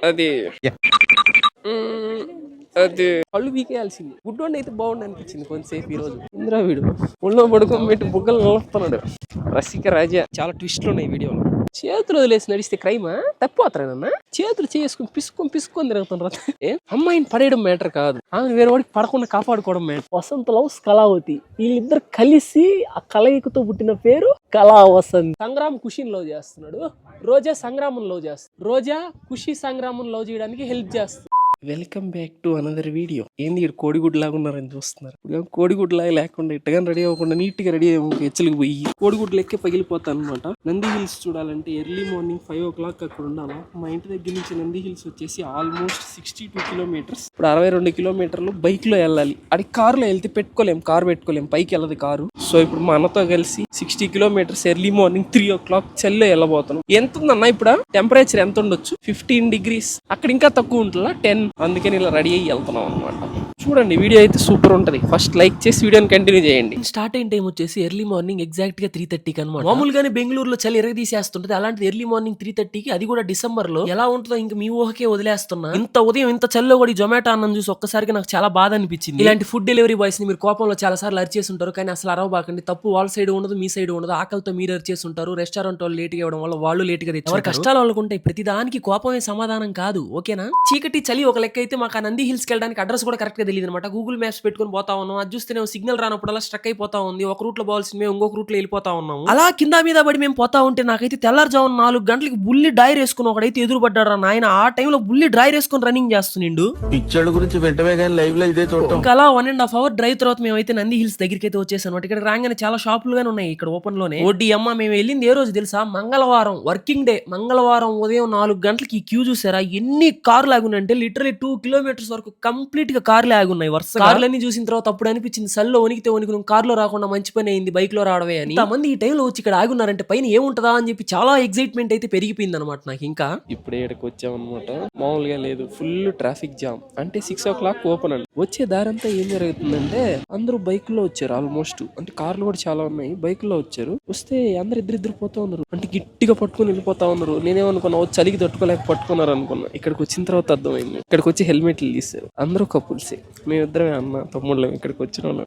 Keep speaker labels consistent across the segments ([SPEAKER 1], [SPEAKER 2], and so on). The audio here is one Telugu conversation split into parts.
[SPEAKER 1] అది అది కళ్ళు బీకేయాల్సింది. గుడ్డోండి అయితే బాగుండి అనిపించింది కొంతసేపు ఈ రోజు. ఇంద్రా వీడు ఒళ్ళో పడుకొని పెట్టి బుగ్గలు నలుపుతున్నాడు. రసిక రాజా. చాలా ట్విస్ట్లు ఉన్నాయి వీడియోలో. చేతులు వదిలేసి నడిస్తే క్రైమా? తప్పిపోతారనన్నా చేతులు చేసుకుని పిసుకొని తిరుగుతున్నారు. అమ్మాయిని పడేయడం మ్యాటర్ కాదు, ఆమె వేరే వాడికి పడకుండా కాపాడుకోవడం మ్యాటర్. వసంత లవ్స్ కళావతి, వీళ్ళిద్దరు కలిసి ఆ కలయికతో పుట్టిన పేరు కళా వసంత్. సంగ్రామ్ ఖుషిని లవ్ చేస్తున్నాడు, రోజా సంగ్రామం లవ్ చేస్తుంది. రోజా ఖుషి సంగ్రామం లవ్ చేయడానికి హెల్ప్ చేస్తుంది. Welcome back to another video. ఏంది ఇక్కడ కోడిగుడ్డు లాగా ఉన్నారని చూస్తున్నారు. ఇప్పుడు కోడిగుడ్డు లాగా లేకుండా ఇట్టగానే రెడీ అవ్వకుండా నీట్ గా రెడీ అయ్యి హెచ్చలికి పోయి కోడిగుడ్లు ఎక్కే పగిలిపోతాను అనమాట. నంది హిల్స్ చూడాలంటే ఎర్లీ మార్నింగ్ 5 o'clock అక్కడ ఉండాలి. మా ఇంటి దగ్గర నుంచి నంది హిల్స్ వచ్చేసి ఆల్మోస్ట్ 62 kilometers. ఇప్పుడు 62 kilometers బైక్ లో వెళ్ళాలి. అది కారులో వెళ్తే కారు పెట్టుకోలేం, పైకి వెళ్ళదు కారు. సో ఇప్పుడు మా అన్నతో కలిసి 60 kilometers ఎర్లీ మార్నింగ్ 3 o'clock చల్లో వెళ్ళబోతున్నాం. ఎంత ఉందన్న ఇప్పుడు టెంపరేచర్ ఎంత ఉండొచ్చు? 15 degrees. అక్కడ ఇంకా తక్కువ ఉంటుందా? 10. అందుకని ఇలా రెడీ అయ్యి వెళ్తున్నాం అనమాట. చూడండి వీడియో అయితే సూపర్ ఉంటది. ఫస్ట్ లైక్ చేసి వీడియోని కంటిన్యూ చేయండి. స్టార్ట్ అయిన టైం వచ్చేసి ఎర్లీ మార్నింగ్ ఎగ్జాక్ట్ గా 3:30 అనమాట. మామూలుగానే బెంగళూరులో చలి తీసేస్తుంటది, అలాంటిది ఎర్లీ మార్నింగ్ 3:30కి, అది కూడా డిసెంబర్ లో. ఎలా ఉంటుందో ఇంక మీ ఊహకే వదిలేస్తున్నా. ఇంత ఉదయం ఇంత చల్లో కూడా జొమాటో అన్నం చూసి ఒక్కసారిగా నాకు చాలా బాధ అనిపించింది. ఇలాంటి ఫుడ్ డెలివరీ బాయ్స్ ని మీరు కోపంలో చాలా సార్లు అరిచేసి ఉంటారు, కానీ అసలు అరవబాకండి. తప్పు వాళ్ళ సైడ్ ఉండదు, మీ సైడ్ ఉండదు. ఆకలితో మీరు అరిచేసి ఉంటారు. రెస్టారెంట్ వాళ్ళు లేట్ గా ఇవ్వడం వల్ల వాళ్ళు లేట్ గా తెచ్చారు. కష్టాలు వాళ్ళకుంటాయి, ప్రతి దానికి కోపమే సమాధానం కాదు. ఓకేనా? చీకటి చలి ఒక లెక్క అయితే, మాకు ఆ నంది హిల్స్ కి వెళ్ళడానికి అడ్రస్ కూడా కరెక్ట్ గా తెలియదు అనమాట. గూగుల్ మ్యాప్స్ పెట్టుకుని పోతా ఉన్నాం. అది చూస్తే సిగ్నల్ రానప్పుడు స్ట్రక్ అయిపోతా ఉంది. ఒక రూట్ లో పోవాల్సింది మేము ఇంకొక రూట్ లో వెళ్ళిపోతా ఉన్నాము. అలా కింద మీద పడి మేము పోతా ఉంటే నాకైతే తెల్లారుజామున 4 గంటలకి బుల్లి డ్రైర్ వేసుకుని ఒకడైతే ఎదురుపడ్డాడు నాయన. ఆ టైంలో బుల్లి డ్రైర్ వేసుకుని రన్నింగ్ చేస్తుండు.
[SPEAKER 2] పిచ్చోళ్ళ గురించి వెంటనే కానీ లైవ్ లో ఇదే చూడటం.
[SPEAKER 1] ఇంకా అలా 1.5 hour డ్రైవ్ తర్వాత మేమైతే నంది హిల్స్ దగ్గరికి అయితే వచ్చేసాను. ఇక్కడ రాగానే చాలా షాపులు గానీ ఉన్నాయి ఇక్కడ ఓపెన్ లోనే. ఓడి అమ్మ, మేము వెళ్ళింది ఏ రోజు తెలుసా? మంగళవారం, వర్కింగ్ డే. మంగళవారం ఉదయం 4 గంటలకి ఈ క్యూ చూసారా? ఎన్ని కార్లు ఆగున్నాయంటే లిటరలీ 2 kilometers వరకు కంప్లీట్ గా కార్లు ఆగున్నాయి. వరుస కార్లన్నీ చూసిన తర్వాత అప్పుడు అనిపించింది, సల్లో వణికితే వణికి కార్లో రాకుండా మంచి పని అయింది బైక్ లో రావడమే అని. మంది ఈ టైంలో వచ్చి ఇక్కడ ఆగున్నారంటే పైన ఏముంటదా అని చెప్పి చాలా ఎక్సైట్మెంట్ అయితే పెరిగిపోయింది అనమాట నాకు. ఇంకా ఇప్పుడే ఇక్కడికి వచ్చాం అనమాట. మామూలుగా లేదు, ఫుల్ ట్రాఫిక్ జామ్. అంటే 6 o'clock ఓపెన్ అండి. వచ్చే దారంతా ఏం జరుగుతుందంటే అందరూ బైక్ లో వచ్చారు ఆల్మోస్ట్. అంటే కార్లు కూడా చాలా ఉన్నాయి, బైక్ లో వచ్చారు. వస్తే అందరు ఇద్దరు పోతా ఉన్నారు. అంటే గట్టిగా పట్టుకుని వెళ్ళిపోతా ఉన్నారు. నేనేమనుకున్నా చలికి తట్టుకోలేక పట్టుకున్నారు అనుకున్నా. ఇక్కడికి వచ్చిన తర్వాత అర్థమైంది. ఇక్కడికి వచ్చి హెల్మెట్లు తీసారు. అందరూ కపుల్సే, మేమిద్దరమే అన్న తమ్ముళ్ళం ఇక్కడికి వచ్చిన వాళ్ళు.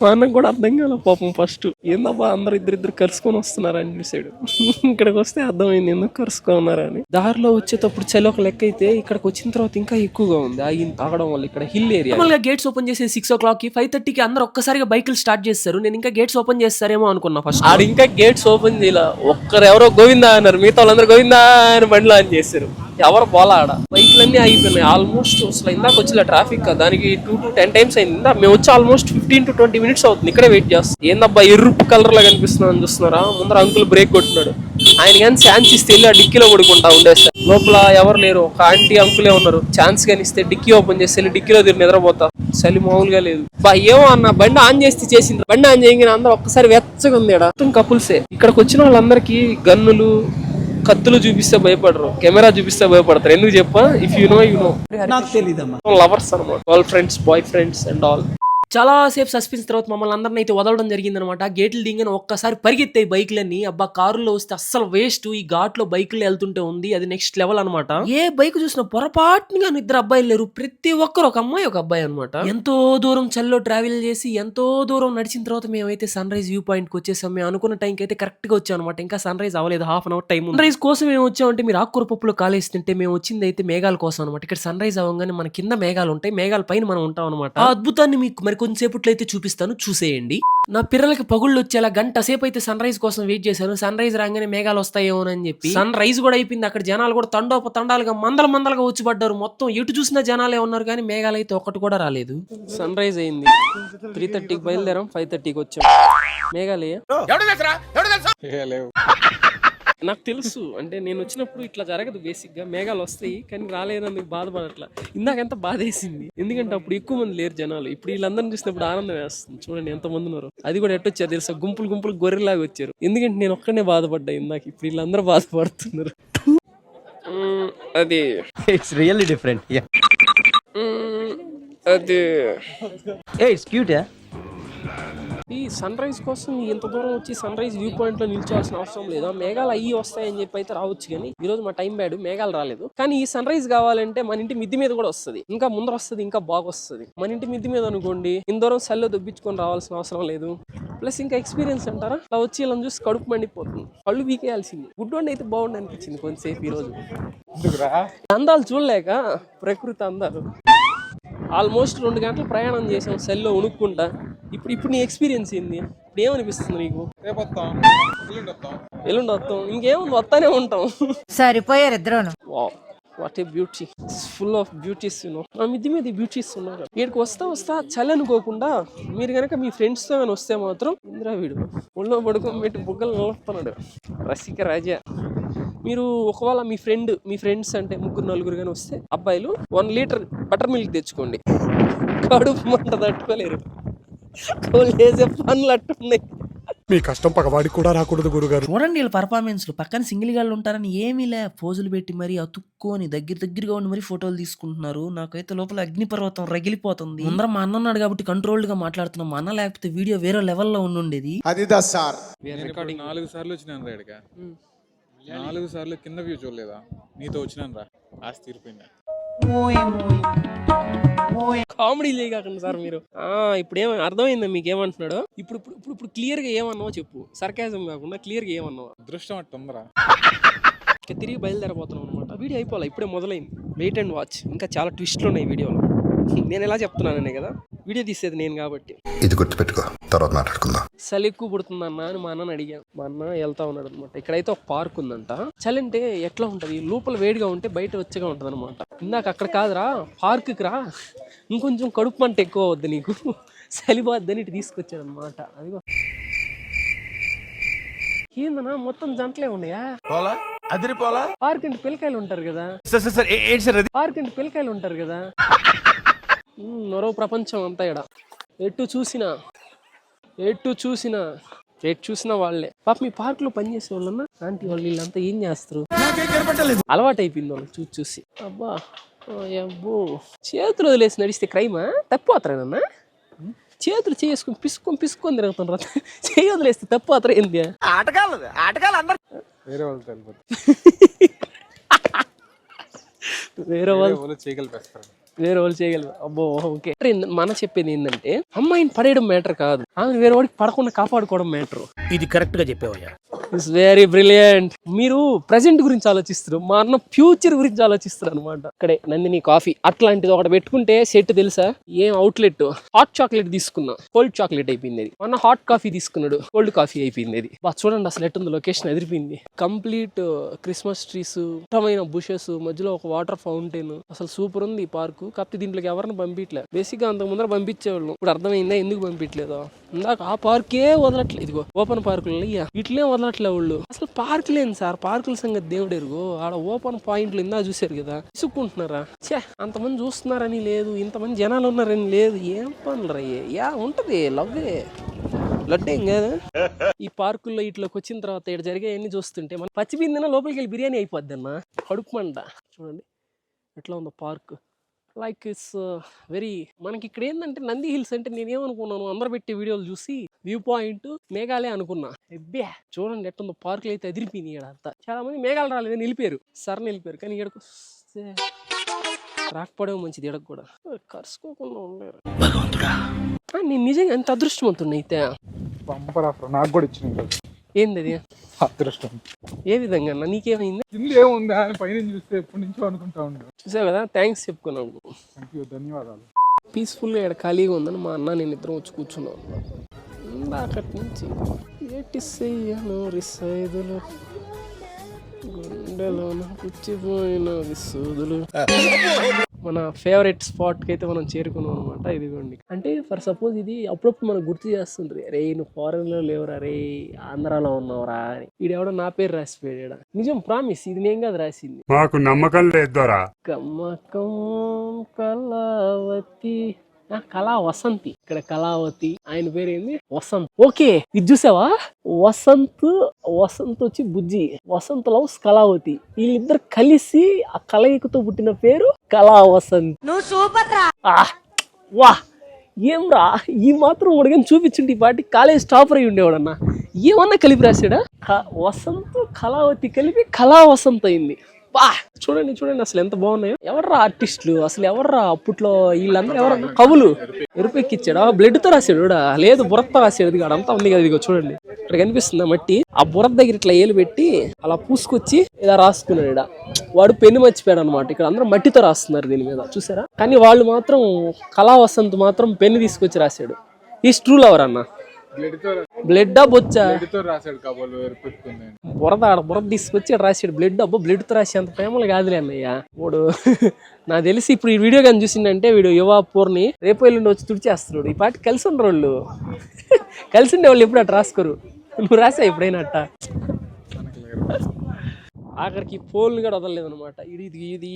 [SPEAKER 1] మా అన్నకు కూడా అర్థం కాల పాపం ఫస్ట్. ఏందబ్బా అందరు ఇద్దరు కలుసుకొని వస్తున్నారని చూసాడు. ఇక్కడికి వస్తే అర్థమైంది ఎందుకు కలుసుకొని ఉన్నారని. దారిలో వచ్చేటప్పుడు చలి ఒక లెక్క అయితే, ఇక్కడికి వచ్చిన తర్వాత ఇంకా ఎక్కువగా ఉంది ఆగడం వల్ల. ఇక్కడ హిల్ ఏరియా. గేట్స్ ఓపెన్ చేసే 6 o'clock, 5:30కి అందరూ ఒక్కసారిగా బైకులు స్టార్ట్ చేస్తారు. నేను ఇంకా గేట్స్ ఓపెన్ చేస్తారేమో అనుకున్నా ఫస్ట్. ఆడు ఇంకా గేట్స్ ఓపెన్ చేయాల. ఎవరో గోవిందా అన్నారు, మిగతా వాళ్ళందరూ గోవిందా అని బండ్లు ఆన్ చేశారు. ఎవరు పోలా ఆడ. బైక్లన్నీ ఆగిపోయినాయి ఆల్మోస్ట్. అసలు ఇందాక వచ్చిన ట్రాఫిక్ దానికి 2 to 10 times అయింది. మేము వచ్చి ఆల్మోస్ట్ 15 to 20 minutes అవుతుంది ఇక్కడే వెయిట్ చేస్తాం. ఏందబ్బా ఎరుపు కలర్ లా కనిపిస్తున్నాను చూస్తున్నారా? ముందర అంకుల్ బ్రేక్ కొట్టున్నాడు. ఆయన కానీ ఛాన్స్ ఇస్తే వెళ్ళి ఆ డిక్కీలో పడుకుంటా ఉండేస్తారు. లోపల ఎవరు లేరు, ఒక ఆంటీ అంకులే ఉన్నారు. ఛాన్స్ కానీ ఇస్తే డిక్కీ ఓపెన్ చేస్తే వెళ్ళి డిక్కీలో తిరిగి నిద్రపోతా. చలి మామూలుగా లేదు. ఏమో అన్న బండి ఆన్ చేస్తే చేసింది. బండి ఆన్ చేయగానే అందరూ ఒక్కసారి వెచ్చగా ఉంది. మొత్తం కపుల్సే. ఇక్కడికి వచ్చిన వాళ్ళందరికీ గన్నులు కత్తులు చూపిస్తే భయపడరు, కెమెరా చూపిస్తే భయపడతారు. ఎందుకు చెప్పా? If you know you know. నాకు తెలీదమ్మా. లవర్స్ అనమాట, వాళ్ళ friends, boy friends and all. చాలా సేపు సస్పెన్స్ తర్వాత మమ్మల్ని అందరిని అయితే వదలడం జరిగింది అనమాట. గేట్లు దింగని ఒక్కసారి పరిగెత్తాయి బైక్లన్నీ. అబ్బా కారులో వస్తే అస్సలు వేస్ట్. ఈ ఘాట్లో బైకులు వెళ్తుంటే ఉంది, అది నెక్స్ట్ లెవెల్ అనమాట. ఏ బైక్ చూసినా పొరపాటుగా ఇద్దరు అబ్బాయిలు లేరు, ప్రతి ఒక్కరు ఒక అమ్మాయి ఒక అబ్బాయి అనమాట. ఎంతో దూరం చల్లో ట్రావెల్ చేసి ఎంతో దూరం నడిచిన తర్వాత మేమైతే సన్ రైజ్ వ్యూ పాయింట్ కి వచ్చేసాం. మేము అనుకున్న టైంకి అయితే కరెక్ట్ గా వచ్చాం అనమాట. ఇంకా సన్ రైజ్ అవ్వలేదు, half an hour time. Sun rise కోసం మేము వచ్చామంటే మీరు ఆకుకూర పప్పులో కాలేస్తుంటే మేము వచ్చింది అయితే మేఘాల కోసం అనమాట. ఇక్కడ సన్ రైజ్ అవ్వగానే మన కింద మేఘాలు ఉంటాయి, మేఘాల పైన మనం ఉంటాం అనమాట. ఆ అద్భుతాన్ని మీకు మరి కొంచెంసేపట్లో అయితే చూపిస్తాను, చూసేయండి. నా పిల్లలకి పగుళ్ళు వచ్చేలా గంట సేపు అయితే సన్ రైజ్ కోసం వెయిట్ చేశాను. సన్ రైజ్ రాగానే మేఘాలు వస్తాయేమోనని చెప్పి. సన్ రైజ్ కూడా అయిపోయింది. అక్కడ జనాలు కూడా తండాలుగా మందలుగా వచ్చి పడ్డారు. మొత్తం ఎటు చూసినా జనాలే ఉన్నారు, కానీ మేఘాలు అయితే ఒకటి కూడా రాలేదు. సన్ రైజ్ అయింది. 3:30కి బయలుదేరాం, 5:30కి వచ్చాం. మేఘాలయ నాకు తెలుసు. అంటే నేను వచ్చినప్పుడు ఇట్లా జరగదు బేసిక్ గా. మేఘాలు వస్తాయి కానీ రాలేనందుకు బాధపడట్లా. ఇందాకంత బాధ వేసింది, ఎందుకంటే అప్పుడు ఎక్కువ మంది లేరు జనాలు. ఇప్పుడు వీళ్ళందరినీ చూసినప్పుడు ఆనందం వేస్తుంది. చూడండి ఎంత మంది ఉన్నారు. అది కూడా ఎట్టొచ్చారు తెలుసా? గుంపులు గొర్రెలాగా వచ్చారు. ఎందుకంటే నేను ఒక్కనే బాధపడ్డా ఇందాక. ఇప్పుడు వీళ్ళందరూ బాధపడుతున్నారు. అది
[SPEAKER 2] ఇట్స్ రియల్లీ డిఫరెంట్.
[SPEAKER 1] అది
[SPEAKER 2] ఇట్స్ క్యూట్.
[SPEAKER 1] ఈ సన్ రైజ్ కోసం ఎంత దూరం వచ్చి సన్ రైజ్ వ్యూ పాయింట్ లో నిల్చోవాల్సిన అవసరం లేదు. మేఘాలు అయ్యి వస్తాయని చెప్పి అయితే రావచ్చు, కానీ ఈ రోజు మా టైం బ్యాడ్, మేఘాలు రాలేదు. కానీ ఈ సన్ రైజ్ కావాలంటే మన ఇంటి మిద్ది మీద కూడా వస్తుంది, ఇంకా ముందర వస్తుంది, ఇంకా బాగా వస్తుంది. మన ఇంటి మిద్ది మీద అనుకోండి ఇంత దూరం సల్లో దొబ్బించుకొని రావాల్సిన అవసరం లేదు. ప్లస్ ఇంకా ఎక్స్పీరియన్స్ అంటారా, అలా వచ్చి ఇలా చూసి కడుపు మండిపోతుంది, కళ్ళు వీకేయాల్సింది. గుడ్ వన్ అయితే బాగుండి అనిపించింది కొంతసేపు ఈ రోజు. అందాలు చూడలేక ప్రకృతి అందాలు. ఆల్మోస్ట్ 2 గంటలు ప్రయాణం చేసాం సెల్లో ఉనుక్కుంటా. ఇప్పుడు నీ ఎక్స్పీరియన్స్ ఏంది? ఇప్పుడు ఏమనిపిస్తుంది నీకు? ఎల్లుండి వస్తాం, ఇంకేముంది వస్తానే ఉంటాం.
[SPEAKER 3] సరిపోయారు ఇద్దరును.
[SPEAKER 1] Wow, what a beauty, full of beauties. మా మిద్ది మీద బ్యూటీస్ ఉన్నారు. వీడికి వస్తా చలి అనుకోకుండా మీరు కనుక మీ ఫ్రెండ్స్తో కానీ వస్తే మాత్రం ఇంద్రా వీడు ఒళ్ళో పడుకోబెట్టి బుగ్గలు నలుపుతున్నాడు, రసిక రాజా. మీరు ఒకవేళ మీ ఫ్రెండ్స్ అంటే 3-4 కానీ వస్తే అబ్బాయిలు 1 లీటర్ బటర్ మిల్క్ తెచ్చుకోండి, కడుపు మంట తట్టుకోలేరు. వాళ్ళు చేసే పనులు అట్టున్నాయి.
[SPEAKER 4] మీ కష్టం పగవాడికి కూడా రాకూడదు గురుగారు.
[SPEAKER 5] చూడండి వీళ్ళ పర్ఫార్మెన్స్లు. పక్కన సింగిల్ గాళ్ళు ఉంటారని ఏమీ లే, పోజులు పెట్టి మరీ అతుక్కొని దగ్గరగా ఉండి మరీ ఫోటోలు తీసుకుంటున్నారు. నాకైతే లోపల అగ్నిపర్వతం రగిలిపోతుంది. ముందర మా అన్న ఉన్నాడు కాబట్టి కంట్రోల్డ్ గా మాట్లాడుతున్నాం. మా అన్న లేకపోతే వీడియో వేరే లెవెల్లో ఉండేది.
[SPEAKER 6] అది సార్
[SPEAKER 7] 4 సార్లు వచ్చినాను రా ఇక్కడికి. 4 సార్లు కింద వ్యూ చూడలేదా? నీతో వచ్చినాను రా, ఆస్తి తీరిపోయిందా?
[SPEAKER 1] కామెడీ చేయకండి సార్ మీరు. ఇప్పుడు అర్థమైందా మీకు ఏమంటున్నాడు? ఇప్పుడు క్లియర్ గా ఏమన్నావో చెప్పు, సర్కాజం కాకుండా క్లియర్ గా ఏమన్నావా?
[SPEAKER 7] అదృష్టం అట్టుందరా.
[SPEAKER 1] తిరిగి బయలుదేరబోతున్నాం అనమాట. వీడియో అయిపోవాలి, ఇప్పుడే మొదలైంది. వెయిట్ అండ్ వాచ్, ఇంకా చాలా ట్విస్ట్లు ఉన్నాయి వీడియోలో. నేను ఎలా చెప్తున్నాననే కదా, వీడియో తీసేది నేను కాబట్టి.
[SPEAKER 8] ఇది గుర్తుపెట్టుకో, తర్వాత మాట్లాడుకుందాం.
[SPEAKER 1] చలి ఎక్కువ పుడుతుందన్న అని మా అన్నని అడిగాను. మా అన్న వెళ్తా ఉన్నాడు అనమాట. ఇక్కడైతే ఒక పార్క్ ఉందంట. చలి అంటే ఎట్లా ఉంటది, లోపల వేడిగా ఉంటే బయట వెచ్చగా ఉంటది అనమాట. ఇందాక అక్కడ కాదురా, పార్క్కి రా, ఇంకొంచెం కడుపు మంట ఎక్కువ వద్దు నీకు, చలిపోద్దని ఇటు తీసుకొచ్చాడు అనమాట. అదిగో ఏందన్నా మొత్తం జంటలే ఉన్నాయా? పార్క్ అంటే పిల్లకాయలు ఉంటారు కదా, పార్క్ అంటే పిల్లకాయలు ఉంటారు కదా. మరో ప్రపంచం అంతా ఇక్కడ. ఎటు చూసినా వాళ్ళే. పాప మీ పార్క్ లో పనిచేసే వాళ్ళన్నా ఆంటీ వాళ్ళు వీళ్ళంతా ఏం చేస్తారు? అలవాటు అయిపోయింది వాళ్ళకి చూసి. అబ్బా అబ్బో, చేతులు వదిలేసి నడిస్తే క్రైమా? తప్పిపోతారేనన్నా? చేతులు చేసుకుని పిసుకొని తిరుగుతున్నారు. చేయి వదిలేస్తే తప్పిపోతారు ఏంది?
[SPEAKER 2] ఆటగాళ్ళు అందరు
[SPEAKER 7] వేరే వాళ్ళతో వెళ్ళిపోతుంది,
[SPEAKER 1] వేరే వాళ్ళు
[SPEAKER 7] చేయగలిపేస్తారు.
[SPEAKER 1] వేరే వాళ్ళు చేయగలరు. అబ్బో ఓకే. మన చెప్పేది ఏంటంటే అమ్మాయిని పడేయడం మ్యాటర్ కాదు, ఆమె వేరే వాడికి పడకుండా కాపాడుకోవడం మ్యాటర్.
[SPEAKER 5] ఇది కరెక్ట్ గా చెప్పేవయ్యా.
[SPEAKER 1] It's very brilliant. మీరు ప్రెసెంట్ గురించి ఆలోచిస్తారు, మా అన్న ఫ్యూచర్ గురించి ఆలోచిస్తారు అనమాట. ఇక్కడే నందిని కాఫీ అట్లాంటిది ఒకటి పెట్టుకుంటే సెట్ తెలుసా? ఏం అవుట్లెట్. హాట్ చాక్లెట్ తీసుకున్నా, కోల్డ్ చాక్లెట్ అయిపోయింది. అది మొన్న హాట్ కాఫీ తీసుకున్నాడు, కోల్డ్ కాఫీ అయిపోయింది. అది బా చూడండి అసలు ఎట్టుంది లొకేషన్, ఎదిరిపోయింది. కంప్లీట్ క్రిస్మస్ ట్రీస్, ఇష్టమైన బుషెస్, మధ్యలో ఒక వాటర్ ఫౌంటైన్. అసలు సూపర్ ఉంది ఈ పార్కు. కాకపోతే దీంట్లోకి ఎవరిని పంపించలేదు. బేసిక్ గా అంతకు ముందర పంపించేవాళ్ళం, ఇప్పుడు అర్థమైందా ఎందుకు పంపించలేదో. ఇందాక ఆ పార్కే వదలట్లేదు, ఇదిగో ఓపెన్ పార్కులు వీటినే వదలట్లే వాళ్ళు. అసలు పార్క్ లేని సార్, పార్కుల సంగతి దేవుడెరుగు. ఆడ ఓపెన్ పాయింట్లు ఇందా చూసారు కదా, ఇసుక్కుంటున్నారా? అంతమంది చూస్తున్నారని లేదు, ఇంతమంది జనాలు ఉన్నారని లేదు. ఏం పనులు రయ్యే ఉంటది, లవ్వే లడ్డేం కాదు. ఈ పార్కుల్లో ఇట్లోకి వచ్చిన తర్వాత ఇక్కడ జరిగాయన్నీ చూస్తుంటే మన పచ్చిబిందిన లోపలికి వెళ్ళి బిర్యానీ అయిపోద్ది అన్న, కడుపు మంట. చూడండి ఎట్లా ఉందో పార్క్. లైక్ ఇట్స్ వెరీ, మనకి ఇక్కడ ఏంటంటే నంది హిల్స్ అంటే నేనేమనుకున్నాను, అందరు పెట్టే వీడియోలు చూసి వ్యూ పాయింట్ మేఘాలే అనుకున్నా. ఎబ్బే చూడండి ఎట్టుందో, పార్కులు అయితే అదిరిపోయింది. ఇక్కడ అంతా చాలా మంది మేఘాలు రాలేదని నిలిపారు, సర్ నిలిపారు. కానీ ఇక్కడకు రాకపోవడం మంచిది, ఇడకు కూడా కరుసుకోకుండా ఉండలేరు. నేను నిజంగా ఎంత అదృష్టవంతున్నా అయితే.
[SPEAKER 7] బంపర్ ఆఫర్ నాకు కూడా ఇచ్చిన
[SPEAKER 1] ఏంది అది
[SPEAKER 7] అదృష్టం.
[SPEAKER 1] ఏ విధంగా అన్న, నీకేమైంది?
[SPEAKER 7] కింద ఏముంది అని పైన చూస్తే ఎప్పటి నుంచో అనుకుంటా ఉండు.
[SPEAKER 1] చూసావు కదా, థ్యాంక్స్ చెప్పుకున్నాను.
[SPEAKER 7] థ్యాంక్ యూ, ధన్యవాదాలు.
[SPEAKER 1] పీస్ఫుల్గా ఇక్కడ ఖాళీగా ఉందని మా అన్న నేను ఇద్దరం వచ్చి కూర్చున్నాం. ఇందాకటి నుంచి ఏటి చెయ్యను రిసైదులు, గుండెలోన పుచ్చిపోయిన విసూదులు. మన ఫేవరెట్ స్పాట్కి అయితే మనం చేరుకున్నాం అనమాట. ఇదిగోండి, అంటే ఫర్ సపోజ్ ఇది అప్పుడప్పుడు మనకు గుర్తు చేస్తుంది, రే నువ్వు ఫారెన్లో లేవురా, రే ఆంధ్రాలో ఉన్నావురా అని. ఈడెవడో నా పేరు రాసిపోయాడు. నిజం, ప్రామిస్, ఇది నేను కాదు రాసింది.
[SPEAKER 4] మాకు నమ్మకం లేదోరా.
[SPEAKER 1] కమ్మకం కళావతి, కళా వసంతి. ఇక్కడ కళావతి, ఆయన పేరు ఏంది వసంత్. ఓకే, ఇది చూసావా? వసంత్ వచ్చి బుజ్జి, వసంత్ లవ్స్ కళావతి. వీళ్ళిద్దరు కలిసి ఆ కలయికతో పుట్టిన పేరు కళా వసంత్.
[SPEAKER 3] నువ్వు సూపర్ రా.
[SPEAKER 1] వా, ఏం రా ఈ మాత్రం ఉడగని చూపించుంటే ఈ పాటి కాలేజ్ టాపర్ అయి ఉండేవాడన్నా. ఏమన్నా కలిపి రాశాడా? వసంత్ కళావతి కలిపి కళా వసంత్ అయింది. బా చూడండి చూడండి అసలు ఎంత బాగున్నాయో. ఎవర్రా ఆర్టిస్టులు అసలు, ఎవర్రా అప్పట్లో వీళ్ళందరూ ఎవరన్నా కవులు? ఎరుపెక్కిచ్చాడా? బ్లడ్ తో రాశాడు లేదు బురదతో రాశాడు. ఇది అంతా ఉంది కదా, ఇదిగో చూడండి ఇక్కడ కనిపిస్తుందా మట్టి. ఆ బురద దగ్గర ఇట్లా ఏలు పెట్టి అలా పూసుకొచ్చి ఇలా రాసుకున్నాడు ఈడ. వాడు పెన్ను మర్చిపోయాడు అనమాట. ఇక్కడ అందరూ మట్టితో రాస్తున్నారు దీని మీద, చూసారా? కానీ వాళ్ళు మాత్రం కళా వసంత్ మాత్రం పెన్ను తీసుకొచ్చి రాశాడు. ఈ స్ట్రూ లవర్ అన్న. బ్లడ్డా బొచ్చా?
[SPEAKER 7] రాశాడు కబోలు ఎరుపెట్టుకుంది.
[SPEAKER 1] బురద తీసుకొచ్చి రాశాడు బ్లడ్. అబ్బో బ్లడ్ తో రాసే అంత ప్రేమలు కాదులే అన్నయ్య వాడు. నాకు తెలిసి ఇప్పుడు ఈ వీడియో కానీ చూసిందంటే వీడు యువ పూర్ని రేపు ఎల్లుండి వచ్చి తుడిచేస్తున్నాడు. ఈ పాటి కలిసి ఉండరు వాళ్ళు. కలిసి ఉండే వాళ్ళు ఎప్పుడు అట్లా రాసుకోరు. నువ్వు రాసా ఎప్పుడైనా అట్ట? ఆఖరికి పోల్ని కూడా వదలలేదు అనమాట.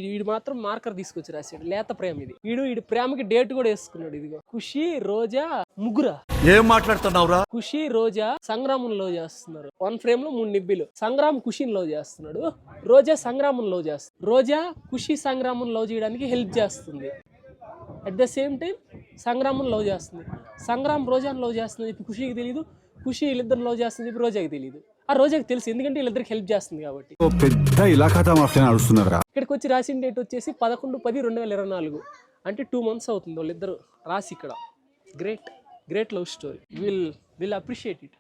[SPEAKER 1] వీడు మాత్రం మార్కర్ తీసుకొచ్చి రాశాడు. లేత ప్రేమ ఇది. వీడి ప్రేమకి డేట్ కూడా వేసుకున్నాడు. ఇదిగో ఖుషి రోజా ముగ్గురా.
[SPEAKER 2] ఏం మాట్లాడుతున్నావురా?
[SPEAKER 1] ఖుషి రోజా సంగ్రామం లవ్ చేస్తున్నారు. 1 ఫ్రేమ్ లో 3 నిబ్బిలు. సంగ్రామ్ ఖుషిని లవ్ చేస్తున్నాడు. రోజా సంగ్రామం లవ్ చేస్తుంది. రోజా ఖుషి సంగ్రామం లవ్ చేయడానికి హెల్ప్ చేస్తుంది. At the same time Sangramam love చేస్తుంది. సంగ్రామ్ రోజాని లవ్ చేస్తుంది చెప్పి ఖుషికి తెలియదు. ఖుషి వీళ్ళిద్దరు లవ్ చేస్తుంది చెప్పి రోజాకి తెలియదు. ఆ రోజాకి తెలుసు, ఎందుకంటే వీళ్ళిద్దరికి హెల్ప్ చేస్తుంది కాబట్టి.
[SPEAKER 6] పెద్ద ఇలాఖా మాఫియా నడుస్తున్నారా?
[SPEAKER 1] ఇక్కడికి వచ్చి రాసిన డేట్ వచ్చేసి 11/10/2024. అంటే 2 months అవుతుంది వాళ్ళిద్దరు రాసి ఇక్కడ. Great love story. Will appreciate it.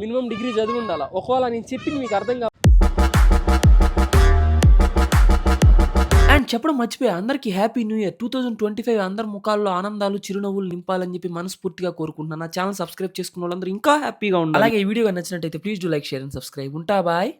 [SPEAKER 1] Minimum degree చదివి ఉండాలా. ఒకవేళ నేను చెప్పింది మీకు అర్థం కాదు. అండ్ చెప్పడం మర్చిపోయా, అందరికీ హ్యాపీ న్యూ ఇయర్ 2025. అందరి ముఖాల్లో ఆనందాలు చిరునవ్వులు నింపాలని చెప్పి మనస్ఫూర్తిగా కోరుకుంటున్నాను. నా ఛానల్ సబ్స్క్రైబ్ చేసుకున్న వాళ్ళందరూ ఇంకా హ్యాపీగా ఉండాలి. అలాగే ఈ వీడియో నచ్చినట్టయితే please do like, share and subscribe. ఉంటా బాయ్.